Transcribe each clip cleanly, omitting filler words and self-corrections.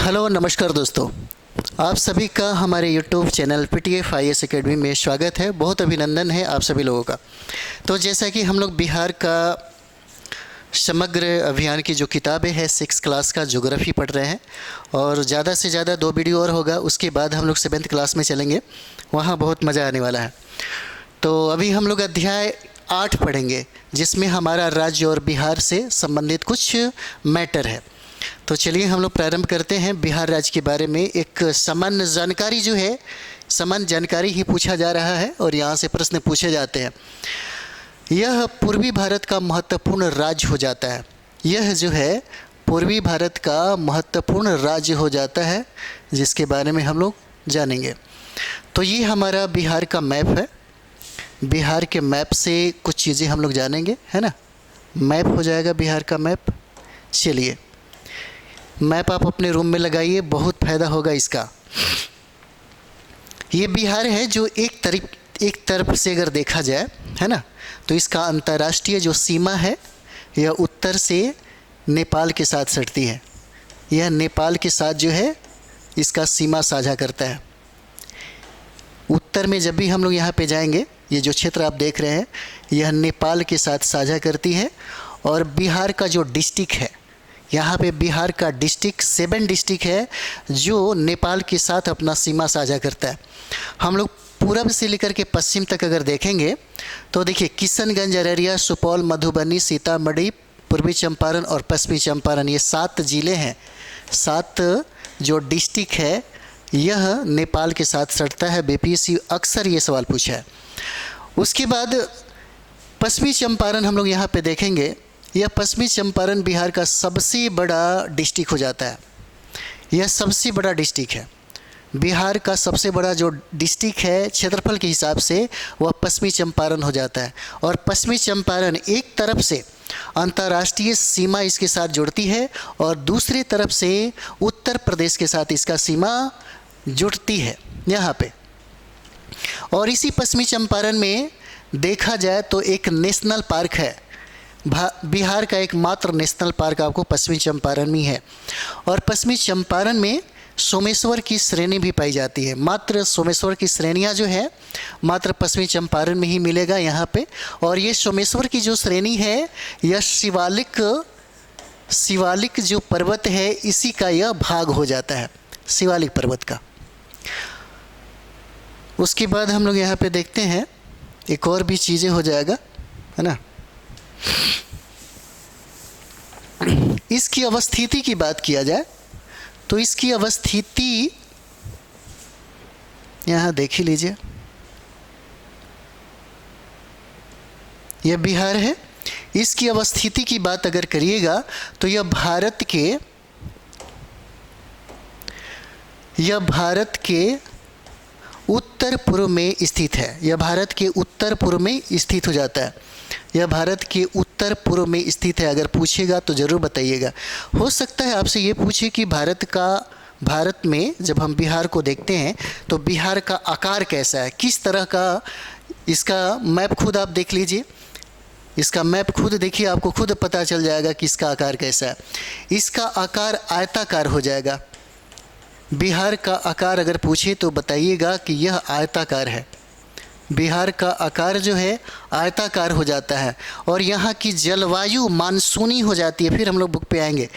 Hello नमस्कार दोस्तों, आप सभी का हमारे YouTube channel PTF IAS academy में स्वागत है। बहुत अभिनंदन है आप सभी लोगों का। तो जैसा कि हम लोग बिहार का समग्र अभियान की जो किताबें है 6 क्लास का ज्योग्राफी पढ़ रहे हैं और ज़्यादा से ज़्यादा 2 वीडियो और होगा, उसके बाद हम लोग 7th क्लास में चलेंगे, वहाँ बहुत मज़ा आने वाला है। तो अभी हम लोग अध्याय 8 पढ़ेंगे जिसमें हमारा राज्य और बिहार से संबंधित कुछ मैटर है। तो चलिए हम लोग प्रारंभ करते हैं। बिहार राज्य के बारे में एक सामान्य जानकारी जो है, सामान्य जानकारी ही पूछा जा रहा है और यहाँ से प्रश्न पूछे जाते हैं। यह पूर्वी भारत का महत्वपूर्ण राज्य हो जाता है। यह जो है पूर्वी भारत का महत्वपूर्ण राज्य हो जाता है, जिसके बारे में हम लोग जानेंगे। तो ये हमारा बिहार का मैप है। बिहार के मैप से कुछ चीज़ें हम लोग जानेंगे, है ना। मैप हो जाएगा बिहार का मैप। चलिए मैप आप अपने रूम में लगाइए, बहुत फ़ायदा होगा इसका। ये बिहार है जो एक तरफ से अगर देखा जाए, है ना, तो इसका अंतर्राष्ट्रीय जो सीमा है यह उत्तर से नेपाल के साथ सटती है। यह नेपाल के साथ जो है इसका सीमा साझा करता है। उत्तर में जब भी हम लोग यहाँ पे जाएंगे, ये जो क्षेत्र आप देख रहे हैं यह नेपाल के साथ साझा करती है। और बिहार का जो डिस्ट्रिक्ट है, यहाँ पे बिहार का डिस्ट्रिक्ट 7 डिस्ट्रिक्ट है जो नेपाल के साथ अपना सीमा साझा करता है। हम लोग पूरब से लेकर के पश्चिम तक अगर देखेंगे तो देखिए किशनगंज, अररिया, सुपौल, मधुबनी, सीतामढ़ी, पूर्वी चंपारण और पश्चिमी चंपारण, ये 7 ज़िले हैं। 7 जो डिस्ट्रिक्ट है यह नेपाल के साथ सटता है। BPSC अक्सर ये सवाल पूछा है। उसके बाद पश्चिमी चंपारण हम लोग यहाँ पे देखेंगे। यह पश्चिमी चंपारण बिहार का सबसे बड़ा डिस्ट्रिक्ट हो जाता है। यह सबसे बड़ा डिस्ट्रिक्ट है। बिहार का सबसे बड़ा जो डिस्ट्रिक्ट है क्षेत्रफल के हिसाब से वह पश्चिमी चंपारण हो जाता है। और पश्चिमी चंपारण एक तरफ से अंतर्राष्ट्रीय सीमा इसके साथ जुड़ती है और दूसरी तरफ से उत्तर प्रदेश के साथ इसका सीमा जुड़ती है यहाँ पे। और इसी पश्चिमी चंपारण में देखा जाए तो एक नेशनल पार्क है। बिहार का एकमात्र नेशनल पार्क आपको पश्चिमी चंपारण में है। और पश्चिमी चंपारण में सोमेश्वर की श्रेणी भी पाई जाती है। मात्र सोमेश्वर की श्रेणियाँ जो है मात्र पश्चिमी चंपारण में ही मिलेगा यहाँ पे। और ये सोमेश्वर की जो श्रेणी है यह शिवालिक जो पर्वत है इसी का यह भाग हो जाता है, शिवालिक पर्वत का। उसके बाद हम लोग यहाँ पे देखते हैं एक और भी चीज़ें हो जाएगा, है ना। इसकी अवस्थिति की बात किया जाए तो इसकी अवस्थिति यहाँ देख ही लीजिए। यह बिहार है। इसकी अवस्थिति की बात अगर करिएगा तो यह भारत के उत्तर पूर्व में स्थित है। यह भारत के उत्तर पूर्व में स्थित हो जाता है। यह भारत के उत्तर पूर्व में स्थित है। अगर पूछेगा तो ज़रूर बताइएगा। हो सकता है आपसे ये पूछे कि भारत में जब हम बिहार को देखते हैं तो बिहार का आकार कैसा है, किस तरह का। इसका मैप खुद आप देख लीजिए। इसका मैप खुद देखिए, आपको खुद पता चल जाएगा कि इसका आकार कैसा है। इसका आकार आयताकार हो जाएगा। बिहार का आकार अगर पूछे तो बताइएगा कि यह आयताकार है। बिहार का आकार जो है आयताकार हो जाता है। और यहाँ की जलवायु मानसूनी हो जाती है। फिर हम लोग बुक पे आएंगे।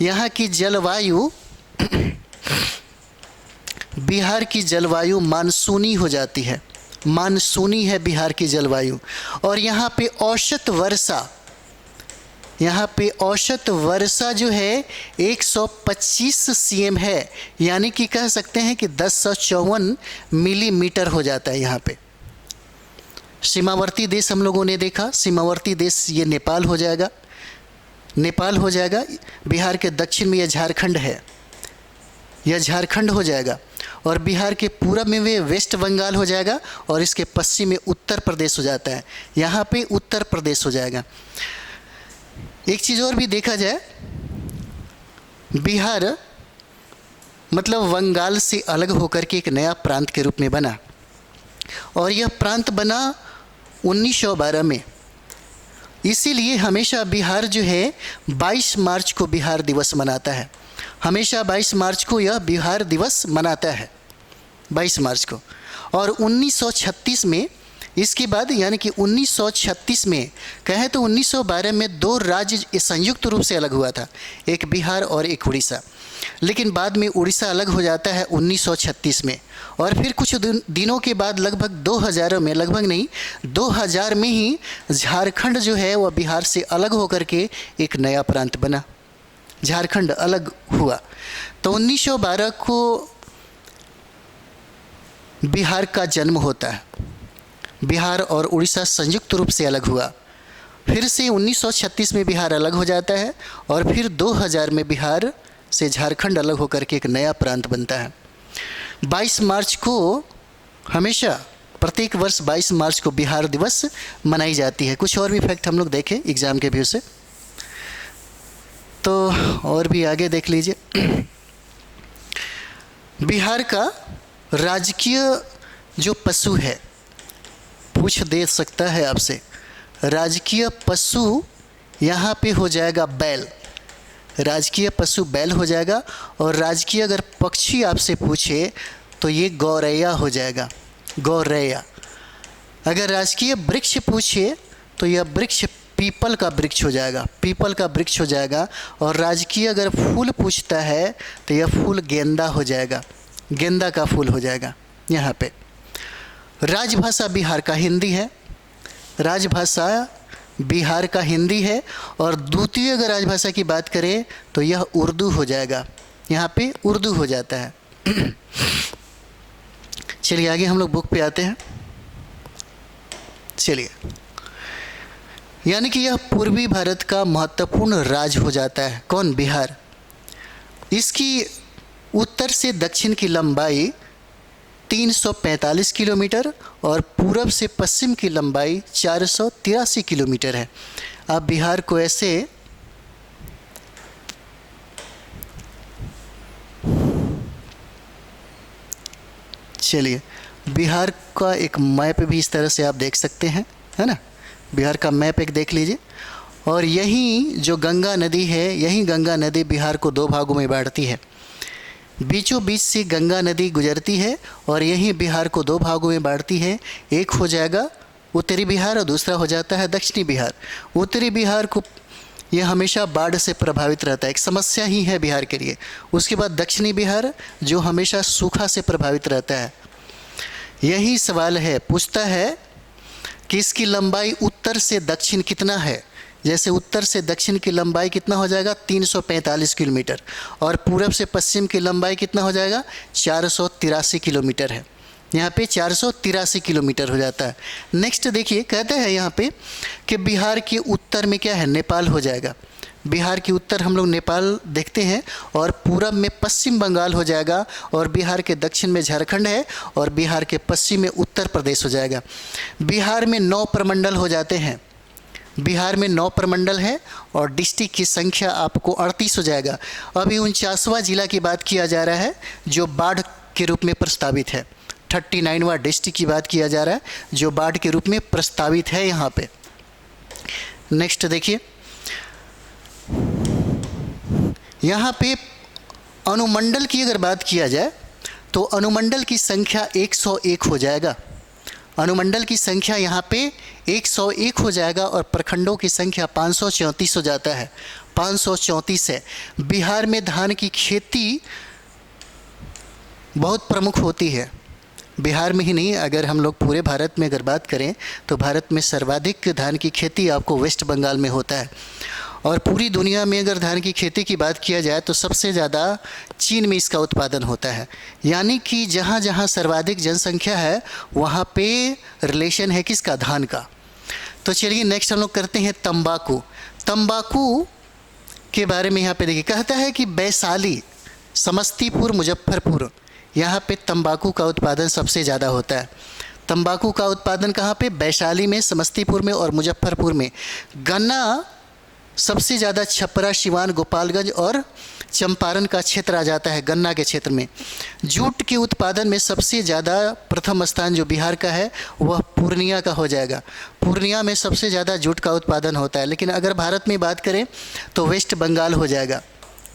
यहाँ की जलवायु बिहार की जलवायु मानसूनी हो जाती है। मानसूनी है बिहार की जलवायु। और यहाँ पे औसत वर्षा जो है 125 cm है, यानी कि कह सकते हैं कि 1054 मिलीमीटर हो जाता है यहाँ पे। सीमावर्ती देश हम लोगों ने देखा। सीमावर्ती देश ये नेपाल हो जाएगा। बिहार के दक्षिण में यह झारखंड है, यह झारखंड हो जाएगा। और बिहार के पूरब में वे वेस्ट बंगाल हो जाएगा और इसके पश्चिम में उत्तर प्रदेश हो जाता है। यहाँ पे उत्तर प्रदेश हो जाएगा। एक चीज़ और भी देखा जाए, बिहार मतलब बंगाल से अलग होकर के एक नया प्रांत के रूप में बना। और यह प्रांत बना 1912 में। इसीलिए हमेशा बिहार जो है 22 मार्च को बिहार दिवस मनाता है। हमेशा 22 मार्च को यह बिहार दिवस मनाता है, 22 मार्च को। और 1936 में इसके बाद यानी कि 1936 में कहें तो 1912 में दो राज्य संयुक्त रूप से अलग हुआ था, एक बिहार और एक उड़ीसा। लेकिन बाद में उड़ीसा अलग हो जाता है 1936 में, और फिर कुछ दिनों के बाद लगभग 2000 में, लगभग नहीं 2000 में ही झारखंड जो है वह बिहार से अलग होकर के एक नया प्रांत बना, झारखंड अलग हुआ। तो 1912 को बिहार का जन्म होता है, बिहार और उड़ीसा संयुक्त रूप से अलग हुआ। फिर से 1936 में बिहार अलग हो जाता है, और फिर 2000 में बिहार से झारखंड अलग होकर के एक नया प्रांत बनता है। 22 मार्च को हमेशा प्रत्येक वर्ष 22 मार्च को बिहार दिवस मनाई जाती है। कुछ और भी फैक्ट हम लोग देखें एग्ज़ाम के व्यू से, तो और भी आगे देख लीजिए। बिहार का राजकीय जो पशु है, पूछ दे सकता है आपसे, राजकीय पशु यहाँ पे हो जाएगा बैल, राजकीय पशु बैल हो जाएगा। और राजकीय अगर पक्षी आपसे पूछे तो ये गौरैया हो जाएगा, गौरैया। अगर राजकीय वृक्ष पूछे तो यह वृक्ष पीपल का वृक्ष हो जाएगा, पीपल का वृक्ष हो जाएगा। और राजकीय अगर फूल पूछता है तो यह फूल गेंदा हो जाएगा, गेंदा का फूल हो जाएगा यहाँ पे। राजभाषा बिहार का हिंदी है, राजभाषा बिहार का हिंदी है। और द्वितीय अगर राजभाषा की बात करें तो यह उर्दू हो जाएगा, यहाँ पे उर्दू हो जाता है। चलिए आगे हम लोग बुक पे आते हैं। चलिए, यानी कि यह पूर्वी भारत का महत्वपूर्ण राज्य हो जाता है, कौन? बिहार। इसकी उत्तर से दक्षिण की लंबाई 345 किलोमीटर और पूरब से पश्चिम की लंबाई 483 किलोमीटर है। आप बिहार को ऐसे चलिए, बिहार का एक मैप भी इस तरह से आप देख सकते हैं, है ना। बिहार का मैप एक देख लीजिए। और यही जो गंगा नदी है, यही गंगा नदी बिहार को दो भागों में बांटती है। बीचों बीच से गंगा नदी गुजरती है और यही बिहार को दो भागों में बांटती है। एक हो जाएगा उत्तरी बिहार और दूसरा हो जाता है दक्षिणी बिहार। उत्तरी बिहार को यह हमेशा बाढ़ से प्रभावित रहता है, एक समस्या ही है बिहार के लिए। उसके बाद दक्षिणी बिहार जो हमेशा सूखा से प्रभावित रहता है। यही सवाल है, पूछता है कि इसकी लंबाई उत्तर से दक्षिण कितना है। जैसे उत्तर से दक्षिण की लंबाई कितना हो जाएगा? 345 किलोमीटर। और पूरब से पश्चिम की लंबाई कितना हो जाएगा? 483 किलोमीटर है। यहाँ पे 483 किलोमीटर हो जाता है। नेक्स्ट देखिए, कहता है यहाँ पे कि बिहार के उत्तर में क्या है? नेपाल हो जाएगा। बिहार के उत्तर हम लोग नेपाल देखते हैं, और पूरब में पश्चिम बंगाल हो जाएगा, और बिहार के दक्षिण में झारखंड है, और बिहार के पश्चिम में उत्तर प्रदेश हो जाएगा। बिहार में 9 प्रमंडल हो जाते हैं। बिहार में 9 प्रमंडल है और डिस्ट्रिक्ट की संख्या आपको 38 हो जाएगा। अभी 49वां जिला की बात किया जा रहा है जो बाढ़ के रूप में प्रस्तावित है। 39वां डिस्ट्रिक्ट की बात किया जा रहा है जो बाढ़ के रूप में प्रस्तावित है यहाँ पे। नेक्स्ट देखिए, यहाँ पे अनुमंडल की अगर बात किया जाए तो अनुमंडल की संख्या 101 हो जाएगा। अनुमंडल की संख्या यहाँ पे 101 हो जाएगा और प्रखंडों की संख्या 534 हो जाता है, 534 है। बिहार में धान की खेती बहुत प्रमुख होती है। बिहार में ही नहीं, अगर हम लोग पूरे भारत में अगर बात करें तो भारत में सर्वाधिक धान की खेती आपको वेस्ट बंगाल में होता है। और पूरी दुनिया में अगर धान की खेती की बात किया जाए तो सबसे ज़्यादा चीन में इसका उत्पादन होता है। यानी कि जहाँ जहाँ सर्वाधिक जनसंख्या है वहाँ पे रिलेशन है किसका? धान का। तो चलिए नेक्स्ट हम लोग करते हैं तंबाकू। तंबाकू के बारे में यहाँ पे देखिए, कहता है कि वैशाली, समस्तीपुर, मुजफ्फरपुर, यहाँ पे तंबाकू का उत्पादन सबसे ज़्यादा होता है। तंबाकू का उत्पादन कहाँ पे? वैशाली में, समस्तीपुर में और मुजफ्फरपुर में। गन्ना सबसे ज़्यादा छपरा, सिवान, गोपालगंज और चंपारण का क्षेत्र आ जाता है गन्ना के क्षेत्र में। जूट के उत्पादन में सबसे ज़्यादा प्रथम स्थान जो बिहार का है वह पूर्णिया का हो जाएगा। पूर्णिया में सबसे ज़्यादा जूट का उत्पादन होता है। लेकिन अगर भारत में बात करें तो वेस्ट बंगाल हो जाएगा।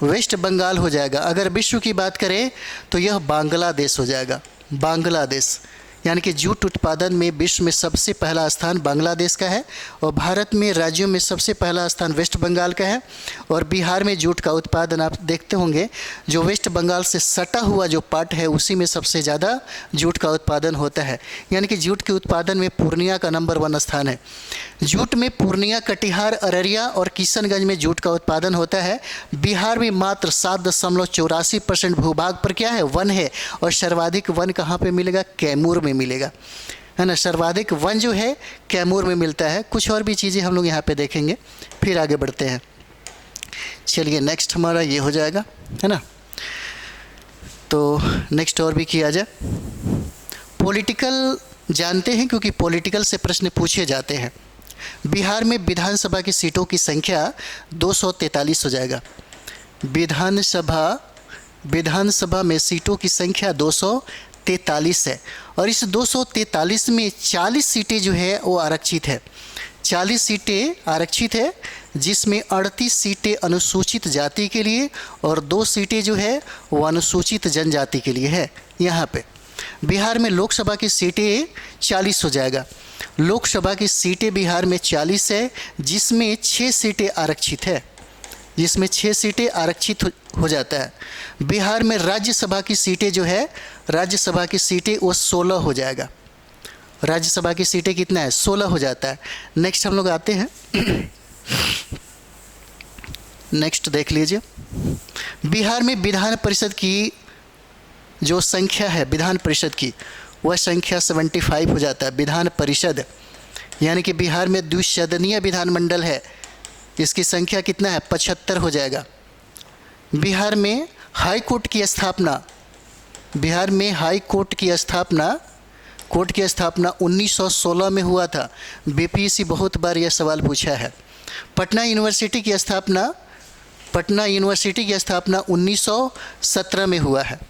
वेस्ट बंगाल हो जाएगा। अगर विश्व की बात करें तो यह बांग्लादेश हो जाएगा, बांग्लादेश। यानी कि जूट उत्पादन में विश्व में सबसे पहला स्थान बांग्लादेश का है, और भारत में राज्यों में सबसे पहला स्थान वेस्ट बंगाल का है। और बिहार में जूट का उत्पादन आप देखते होंगे, जो वेस्ट बंगाल से सटा हुआ जो पार्ट है उसी में सबसे ज़्यादा जूट का उत्पादन होता है। यानी कि जूट के उत्पादन में पूर्णिया का नंबर 1 स्थान है। जूट में पूर्णिया, कटिहार, अररिया और किशनगंज में जूट का उत्पादन होता है। बिहार में मात्र 7.84% भूभाग पर क्या है, वन है। और सर्वाधिक वन कहाँ पे मिलेगा, कैमूर में मिलेगा, है ना। सर्वाधिक वन जो है कैमूर में मिलता है। कुछ और भी चीज़ें हम लोग यहाँ पे देखेंगे, फिर आगे बढ़ते हैं। चलिए नेक्स्ट हमारा ये हो जाएगा, है ना। तो नेक्स्ट और भी किया जाए। पॉलिटिकल जानते हैं, क्योंकि पॉलिटिकल से प्रश्न पूछे जाते हैं। बिहार में विधानसभा की सीटों की संख्या 243 हो जाएगा। विधानसभा में सीटों की संख्या 243 है, और इस 243 में 40 सीटें जो है वो आरक्षित है। 40 सीटें आरक्षित है, जिसमें 38 सीटें अनुसूचित जाति के लिए और 2 सीटें जो है वो अनुसूचित जनजाति के लिए है। यहाँ पे बिहार में लोकसभा की सीटें 40 हो जाएगा। लोकसभा की सीटें बिहार में 40 है, जिसमें 6 सीटें आरक्षित है, जिसमें 6 सीटें आरक्षित हो जाता है। बिहार में राज्यसभा की सीटें जो है, राज्यसभा की सीटें वो 16 हो जाएगा। राज्यसभा की सीटें कितना है, 16 हो जाता है। नेक्स्ट हम लोग आते हैं, नेक्स्ट देख लीजिए। बिहार में विधान परिषद की जो संख्या है, विधान परिषद की, वह संख्या 75 हो जाता है। विधान परिषद यानी कि बिहार में द्विसदनीय विधानमंडल है, इसकी संख्या कितना है, 75 हो जाएगा। बिहार में हाई कोर्ट की स्थापना, बिहार में हाई कोर्ट की स्थापना 1916 में हुआ था। बीपीएससी बहुत बार यह सवाल पूछा है। पटना यूनिवर्सिटी की स्थापना 1917 में हुआ है।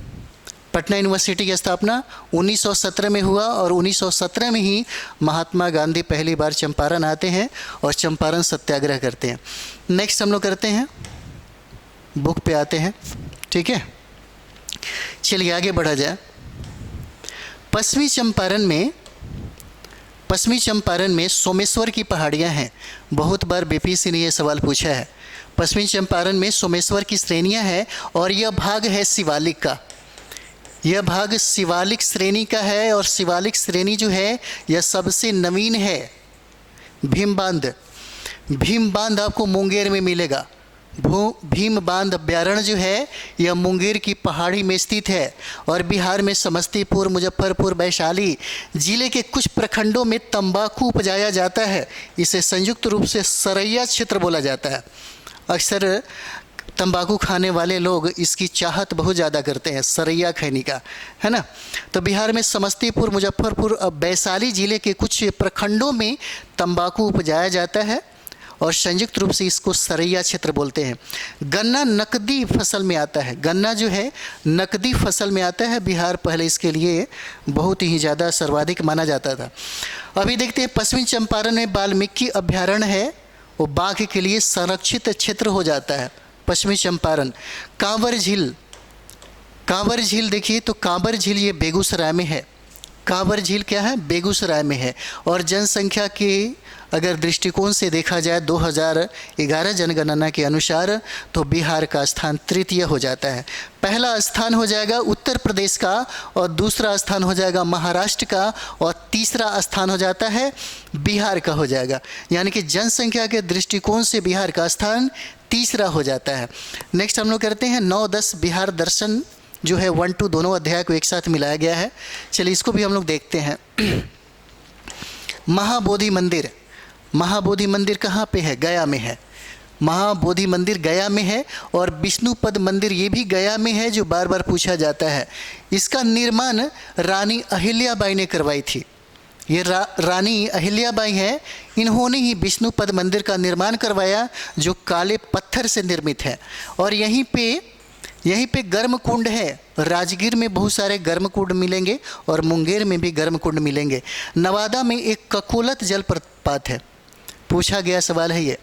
पटना यूनिवर्सिटी की स्थापना 1917 में हुआ, और 1917 में ही महात्मा गांधी पहली बार चंपारण आते हैं और चंपारण सत्याग्रह करते हैं। नेक्स्ट हम लोग करते हैं, बुक पे आते हैं, ठीक है। चलिए आगे बढ़ा जाए। पश्चिमी चंपारण में सोमेश्वर की पहाड़ियाँ हैं। बहुत बार बीपीएससी ने यह सवाल पूछा है। पश्चिमी चंपारण में सोमेश्वर की श्रेणियाँ हैं, और यह भाग है शिवालिक का। यह भाग शिवालिक श्रेणी का है, और शिवालिक श्रेणी जो है यह सबसे नवीन है। भीम बांध आपको मुंगेर में मिलेगा। भीम बांध अभ्यारण्य जो है यह मुंगेर की पहाड़ी में स्थित है, और बिहार में समस्तीपुर, मुजफ्फरपुर, वैशाली जिले के कुछ प्रखंडों में तंबाकू उपजाया जाता है। इसे संयुक्त रूप से सरैया क्षेत्र बोला जाता है। अक्सर तंबाकू खाने वाले लोग इसकी चाहत बहुत ज़्यादा करते हैं, सरैया खैनी का, है ना। तो बिहार में समस्तीपुर, मुजफ्फरपुर और वैशाली जिले के कुछ प्रखंडों में तंबाकू उपजाया जाता है, और संयुक्त रूप से इसको सरैया क्षेत्र बोलते हैं। गन्ना नकदी फसल में आता है। गन्ना जो है नकदी फसल में आता है। बिहार पहले इसके लिए बहुत ही ज़्यादा सर्वाधिक माना जाता था। अभी देखते हैं, पश्चिमी चंपारण में वाल्मीकि अभ्यारण्य है, वो बाघ के लिए संरक्षित क्षेत्र हो जाता है। पश्चिमी चंपारण। कांवर झील देखिए, तो कांवर झील ये बेगूसराय में है। कांवर झील क्या है, बेगूसराय में है। और जनसंख्या के अगर दृष्टिकोण से देखा जाए 2011 जनगणना के अनुसार, तो बिहार का स्थान तृतीय हो जाता है। पहला स्थान हो जाएगा उत्तर प्रदेश का, और दूसरा स्थान हो जाएगा महाराष्ट्र का, और तीसरा स्थान हो जाता है बिहार का हो जाएगा। यानी कि जनसंख्या के दृष्टिकोण से बिहार का स्थान तीसरा हो जाता है। नेक्स्ट हम लोग करते हैं 9-10 बिहार दर्शन जो है 1-2 दोनों अध्याय को एक साथ मिलाया गया है। चलिए इसको भी हम लोग देखते हैं। महाबोधि मंदिर कहाँ पे है, गया में है। महाबोधि मंदिर गया में है, और विष्णुपद मंदिर ये भी गया में है, जो बार बार पूछा जाता है। इसका निर्माण रानी अहिल्याबाई ने करवाई थी। ये रानी अहिल्याबाई है, इन्होंने ही विष्णुपद मंदिर का निर्माण करवाया, जो काले पत्थर से निर्मित है। और यहीं पे गर्म कुंड है। राजगीर में बहुत सारे गर्म कुंड मिलेंगे, और मुंगेर में भी गर्म कुंड मिलेंगे। नवादा में एक ककोलत जलप्रपात है। पूछा गया सवाल है ये।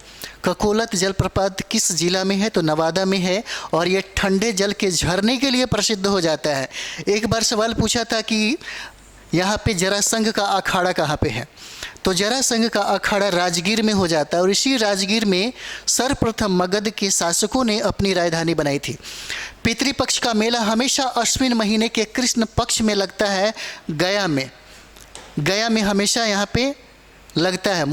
ककोलत जलप्रपात किस जिला में है? तो नवादा में है और ये ठंडे जल के झरने के लिए प्रसिद्ध हो जाता है। एक बार सवाल पूछा था कि यहाँ पे जरासंघ का अखाड़ा कहाँ पे है? तो जरासंघ का अखाड़ा राजगीर में हो जाता है और इसी राजगीर में सर्वप्रथम मगध के शासकों ने अपनी राजधानी बनाई थी। पितृपक्ष का मेला हमेशा अश्विन महीने के कृष्ण पक्ष में लगता है गया में। गया में हमेशा यहाँ पे लगता है।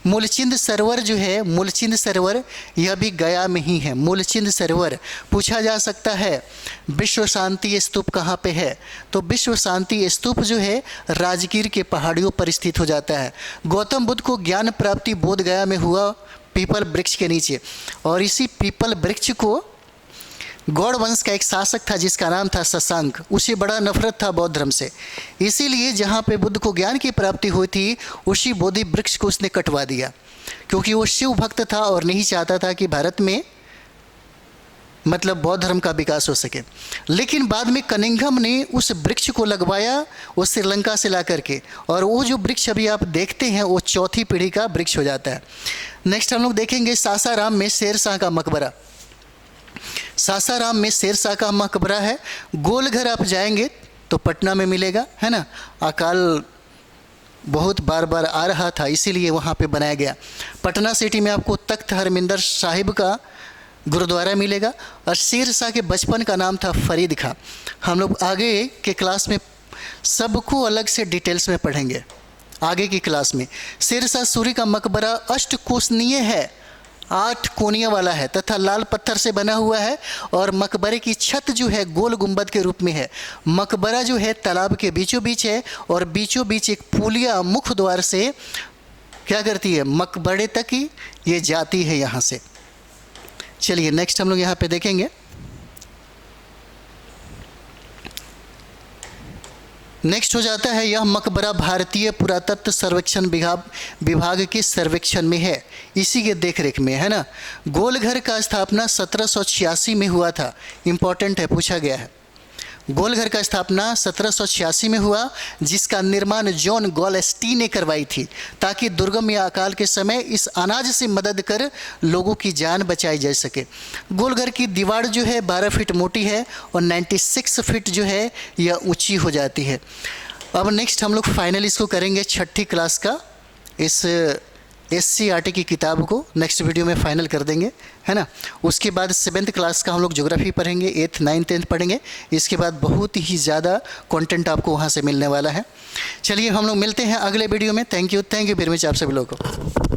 मूलचिंद सरोवर जो है, मूलचिंद सरोवर यह भी गया में ही है। मूलचिंद सरोवर पूछा जा सकता है विश्व शांति स्तूप कहाँ पे है? तो विश्व शांति स्तूप जो है राजगीर के पहाड़ियों पर स्थित हो जाता है। गौतम बुद्ध को ज्ञान प्राप्ति बोध गया में हुआ पीपल वृक्ष के नीचे, और इसी पीपल वृक्ष को गौड़ वंश का एक शासक था जिसका नाम था शशांक, उसे बड़ा नफरत था बौद्ध धर्म से। इसीलिए जहाँ पे बुद्ध को ज्ञान की प्राप्ति हुई थी उसी बोधि वृक्ष को उसने कटवा दिया, क्योंकि वो शिव भक्त था और नहीं चाहता था कि भारत में मतलब बौद्ध धर्म का विकास हो सके। लेकिन बाद में कनिंघम ने उस वृक्ष को लगवाया वो श्रीलंका से ला करके, और वो जो वृक्ष अभी आप देखते हैं वो चौथी पीढ़ी का वृक्ष हो जाता है। नेक्स्ट हम लोग देखेंगे सासाराम में शेरशाह का मकबरा। सासाराम में शेरशाह का मकबरा है। गोलघर आप जाएंगे तो पटना में मिलेगा, है ना। अकाल बहुत बार बार आ रहा था इसीलिए वहाँ पे बनाया गया। पटना सिटी में आपको तख्त हरमिंदर साहिब का गुरुद्वारा मिलेगा। और शेरशाह के बचपन का नाम था फरीद खां। हम लोग आगे के क्लास में सबको अलग से डिटेल्स में पढ़ेंगे आगे की क्लास में। शेरशाह सूरी का मकबरा अष्टकोणीय है, 8 कोनिया वाला है तथा लाल पत्थर से बना हुआ है, और मकबरे की छत जो है गोल गुंबद के रूप में है। मकबरा जो है तालाब के बीचों बीच है और बीचों बीच एक पुलिया मुख्य द्वार से क्या करती है, मकबरे तक ही ये जाती है यहाँ से। चलिए नेक्स्ट हम लोग यहाँ पे देखेंगे। नेक्स्ट हो जाता है यह मकबरा भारतीय पुरातत्व सर्वेक्षण विभाग के सर्वेक्षण में है, इसी के देखरेख में, है ना। गोलघर का स्थापना 1786 में हुआ था। इम्पोर्टेंट है, पूछा गया है। गोलघर का स्थापना 1786 में हुआ, जिसका निर्माण जॉन गॉलस्टी ने करवाई थी, ताकि दुर्गम या अकाल के समय इस अनाज से मदद कर लोगों की जान बचाई जा सके। गोलघर की दीवार जो है 12 फीट मोटी है और 96 फीट जो है यह ऊंची हो जाती है। अब नेक्स्ट हम लोग फाइनल इसको करेंगे 6ठी क्लास का, इस SCERT की किताब को नेक्स्ट वीडियो में फाइनल कर देंगे, है ना। उसके बाद 7th क्लास का हम लोग ज्योग्राफी पढ़ेंगे, 8th 9th 10th पढ़ेंगे। इसके बाद बहुत ही ज़्यादा कंटेंट आपको वहाँ से मिलने वाला है। चलिए हम लोग मिलते हैं अगले वीडियो में। थैंक यू वेरी मच आप सभी लोगों को।